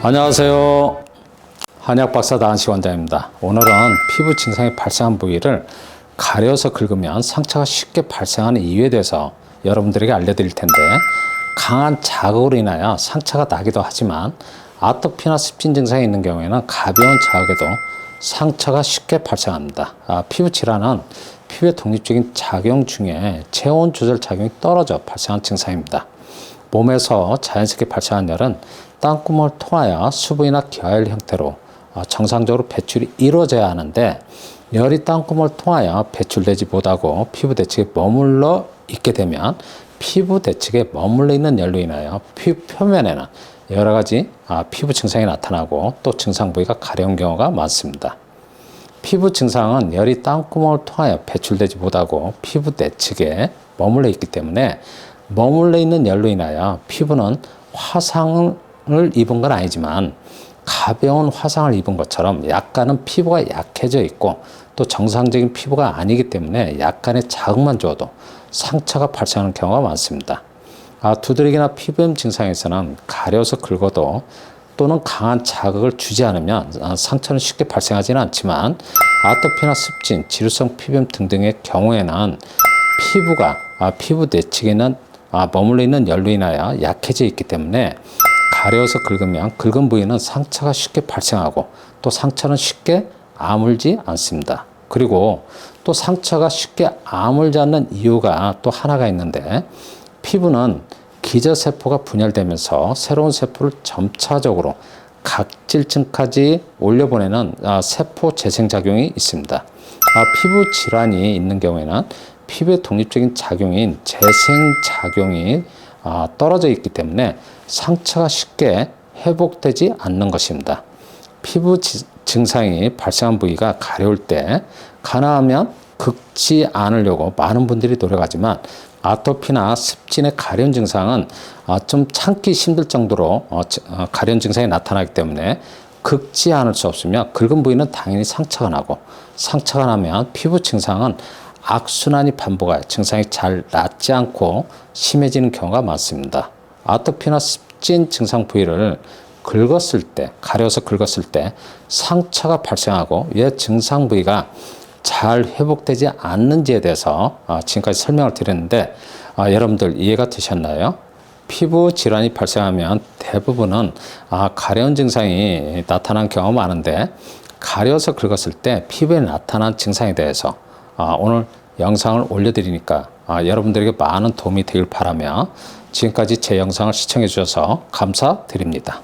안녕하세요. 한약박사 나은식 원장입니다. 오늘은 피부 증상이 발생한 부위를 가려서 긁으면 상처가 쉽게 발생하는 이유에 대해서 여러분들에게 알려드릴 텐데, 강한 자극으로 인하여 상처가 나기도 하지만 아토피나 습진 증상이 있는 경우에는 가벼운 자극에도 상처가 쉽게 발생합니다. 피부 질환은 피부의 독립적인 작용 중에 체온 조절 작용이 떨어져 발생한 증상입니다. 몸에서 자연스럽게 발생한 열은 땀구멍을 통하여 수분이나 기화열 형태로 정상적으로 배출이 이루어져야 하는데, 열이 땀구멍을 통하여 배출되지 못하고 피부 대측에 머물러 있게 되면 피부 대측에 머물러 있는 열로 인하여 피부 표면에는 여러 가지 피부 증상이 나타나고 또 증상 부위가 가려운 경우가 많습니다. 피부 증상은 열이 땀구멍을 통하여 배출되지 못하고 피부 내측에 머물러 있기 때문에 머물러 있는 열로 인하여 피부는 화상을 입은 건 아니지만 가벼운 화상을 입은 것처럼 약간은 피부가 약해져 있고 또 정상적인 피부가 아니기 때문에 약간의 자극만 줘도 상처가 발생하는 경우가 많습니다. 두드러기나 피부염 증상에서는 가려서 긁어도 또는 강한 자극을 주지 않으면 상처는 쉽게 발생하지는 않지만, 아토피나 습진, 지루성 피부염 등등의 경우에는 피부가 피부 내측에는 머물러 있는 열로 인하여 약해져 있기 때문에 가려서 긁으면 긁은 부위는 상처가 쉽게 발생하고 또 상처는 쉽게 아물지 않습니다. 그리고 또 상처가 쉽게 아물지 않는 이유가 또 하나가 있는데, 피부는 기저세포가 분열되면서 새로운 세포를 점차적으로 각질층까지 올려보내는 세포 재생작용이 있습니다. 피부 질환이 있는 경우에는 피부의 독립적인 작용인 재생작용이 떨어져 있기 때문에 상처가 쉽게 회복되지 않는 것입니다. 피부 증상이 발생한 부위가 가려울 때 가능하면 긁지 않으려고 많은 분들이 노력하지만, 아토피나 습진의 가려운 증상은 좀 참기 힘들 정도로 가려운 증상이 나타나기 때문에 긁지 않을 수 없으며, 긁은 부위는 당연히 상처가 나고, 상처가 나면 피부 증상은 악순환이 반복하여 증상이 잘 낫지 않고 심해지는 경우가 많습니다. 아토피나 습진 증상 부위를 긁었을 때, 가려서 긁었을 때 상처가 발생하고 왜 증상 부위가 잘 회복되지 않는지에 대해서 지금까지 설명을 드렸는데, 여러분들 이해가 되셨나요? 피부 질환이 발생하면 대부분은 가려운 증상이 나타난 경우가 많은데, 가려서 긁었을 때 피부에 나타난 증상에 대해서 오늘 영상을 올려드리니까 여러분들에게 많은 도움이 되길 바라며, 지금까지 제 영상을 시청해 주셔서 감사드립니다.